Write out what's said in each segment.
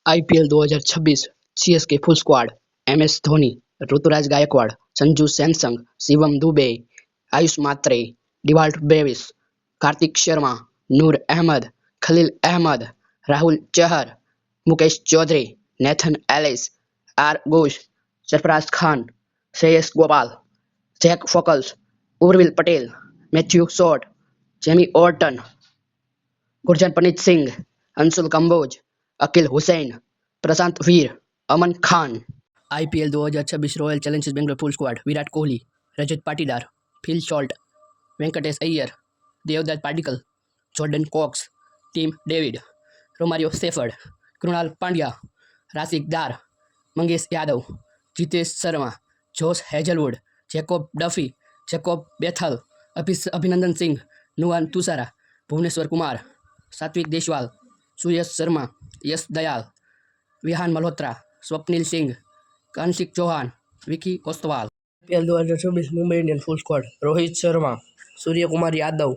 IPL 2026 CSK full squad MS Dhoni, Ruturaj Gaikwad, Sanju Samson, Shivam Dube, Ayush Mhatre, Dewald Brevis, Kartik Sharma, Noor Ahmad, Khaleel Ahmed, Rahul Chahar, Mukesh Choudhary, Nathan Ellis, R Ghosh, Sarfaraz Khan, Shreyas Gopal, Jack Foulkes, Urvil Patel, Matthew Short, Jamie Overton, Gurjapneet Singh, Anshul Kamboj, Akeal Hosein, Prashant Veer, Aman Khan. IPL 2026 royal challengers Bangalore full squad Virat Kohli, Rajat Patidar, Phil Salt, Venkatesh Iyer, Devdutt Padikkal, Jordan Cox, Tim David, Romario Shepherd, Krunal Pandya, Rasikh Dar, Mangesh Yadav, Jitesh Sharma, Josh Hazlewood, Jacob Duffy, Jacob Bethell, Abhinandan Singh, Nuwan Thushara, Bhuvneshwar Kumar, Satvik Deswal, Suyash Sharma, Yash Dayal, Vihaan Malhotra, Swapnil Singh, Kanishk Chouhan, Vicky Ostwal. IPL 2024 Mumbai Indian full squad Rohit Sharma, Suryakumar Yadav,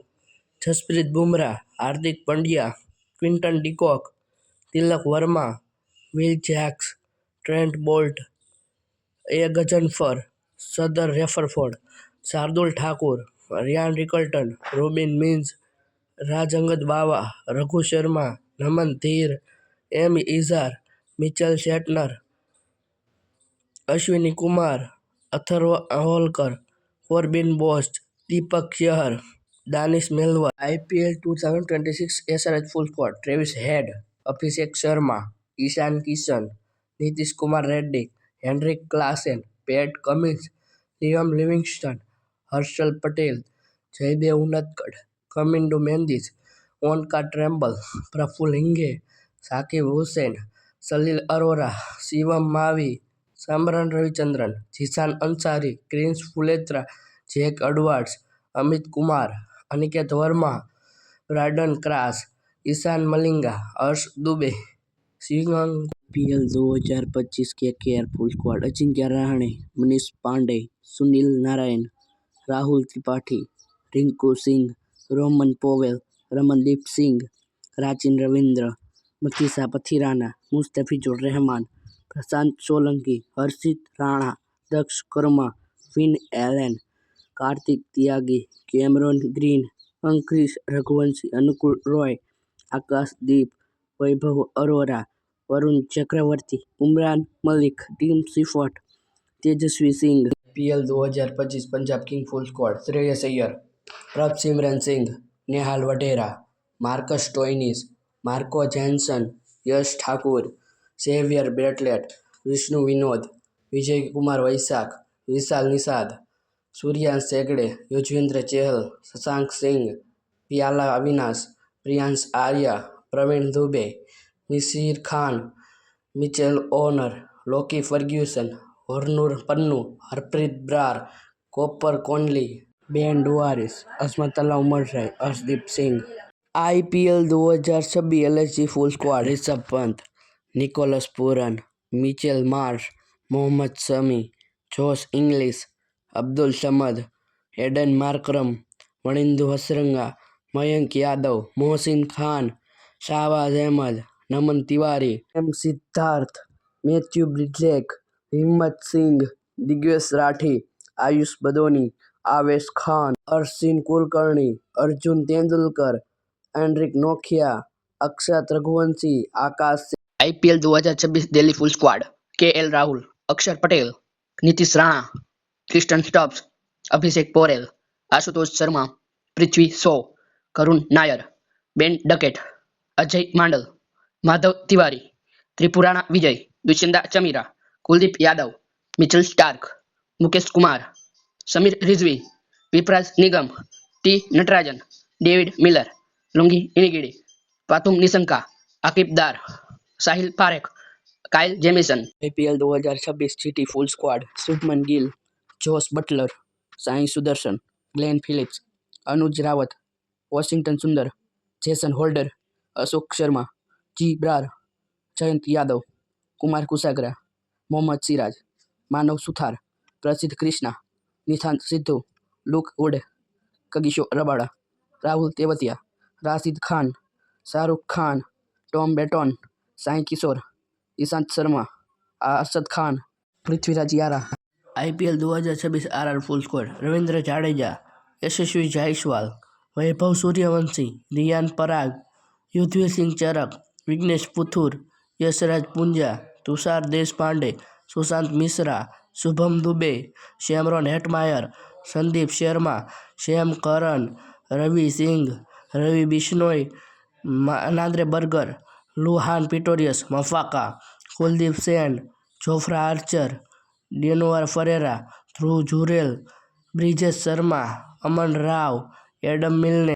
Jasprit Bumrah, Hardik Pandya, Quinton de Kock, Tilak Varma, Will Jacks, Trent Boult, A Ghazanfar, सदर Rutherford, Shardul Thakur, Ryan Rickelton, robin Minz, Raj Angad Bawa, Raghu Sharma, Naman Dhir, M Izhar, Mitchell Santner, Ashwani Kumar, Atharva Holkar, Corbin Bosch, Deepak Chahar, Danish Malewar. IPL 2026 SRH full squad Travis Head, Abhishek Sharma, Ishan Kishan, Nitish Kumar Reddy, Heinrich Klaasen, Pat Cummins, Liam Livingstone, Harshal Patel, Jaydev Unadkat, Kamindu Mendis, Onkar Tarmale, Praful Hinge, Sakib Hussain, Salil Arora, Shivam Mavi, Smaran Ravichandran, Zeeshan Ansari, Krains Fuletra, Jack Edwards, Amit Kumar, Aniket Verma, Brydon Carse, Eshan Malinga, Harsh Dubey, Singham. IPL 2025 KKR full squad Ajinkya Rahane, Manish Pandey, Sunil Narine, Rahul Tripathi, Rinku Singh, Rovman Powell, Ramandeep Singh, Rachin Ravindra, Matheesha Pathirana, Mustafizur Rahman, Prashant Solanki, Harshit Rana, Daksh कर्मा, Finn Allen, Kartik Tyagi, Cameron Green, Angkrish Raghuvanshi, Anukul Roy, Akashdeep, Vaibhav Arora, Varun Chakravarthy, Umran Malik, Tim Seifert, Tejasvi Singh. IPL 2025 Punjab king full squad Shreyas Iyer, Prabhsimran Singh, Nehal Wadhera, Marcus Stoinis, Marco Jansen, Yash Thakur, Xavier Bartlett, Vishnu Vinod, Vijay Kumar Vyshak, Vishal Nishad, Suryansh Hegde, Yuzvendra Chahal, Shashank Singh, Pyla Avinash, Priyansh Arya, Praveen Dubey, Musheer Khan, Mitchell Owen, Lockie Ferguson, Harnoor Pannu, Harpreet Brar, Cooper Connolly, Ben Dwarshuis, Azmatullah Omarzai, Arshdeep Singh. IPL 2026 LSG full squad Rishabh Pant, Nicholas Pooran, Mitchell Marsh, Mohammed Shami, Josh Inglis, Abdul Samad, Aiden Markram, Wanindu Hasaranga, Mayank Yadav, Mohsin Khan, Shahbaz Ahmed, Naman Tiwari, M Siddharth, Matthew Breetzke, Himmat Singh, Digvesh Rathi, Ayush Badoni, Avesh Khan, Arshin Kulkarni, Arjun Tendulkar, Anrich नोखिया, Akshat Raghuwanshi, Akash. IPL 2026 Delhi full squad KL Rahul, Axar Patel, Nitish Rana, Tristan Stubbs, Abhishek Porel, Ashutosh Sharma, Prithvi Shaw, Karun Nair, Ben Duckett, Ajay Mandal, Madhav Tiwari, Tripurana Vijay, Dushmantha Chameera, Kuldeep Yadav, Mitchell Starc, Mukesh Kumar, Sameer Rizvi, Vipraj Nigam, T Natarajan, David Miller, Lungi Ngidi, Pathum Nissanka, Auqib Dar, Sahil Parakh, Kyle Jamieson. IPL 2026 GT full squad Shubman Gill, Jos Buttler, Sai Sudharsan, Glenn Phillips, Anuj Rawat, Washington Sundar, Jason Holder, Ashok Sharma, G Brar, Jayant Yadav, Kumar Kushagra, Mohammed Siraj, Manav Suthar, Prasidh Krishna, Nishant Sindhu, Luke Wood, Kagiso Rabada, Rahul Tewatia, Rashid Khan, Shahrukh Khan, Tom Banton, Sai Kishore, Ishant Sharma, Arshad Khan, Prithviraj Yarra. IPL 2026 RR full squad Ravindra Jadeja, Yashasvi Jaiswal, Vaibhav Suryavanshi, Riyan Parag, Yudhvir Singh Charak, Vignesh Puthur, Yashraj Punja, Tushar Deshpande, Sushant Mishra, Shubham Dubey, Shimron Hetmyer, Sandeep Sharma, Sam Curran, Ravi Singh, Ravi Bishnoi, Nandre Burger, Lhuan Pretorius, Maphaka, Kuldeep Sen, Jofra Archer, Donovan Ferreira, Dhruv Jurel, Brijesh Sharma, Aman Rao, Adam मिलने।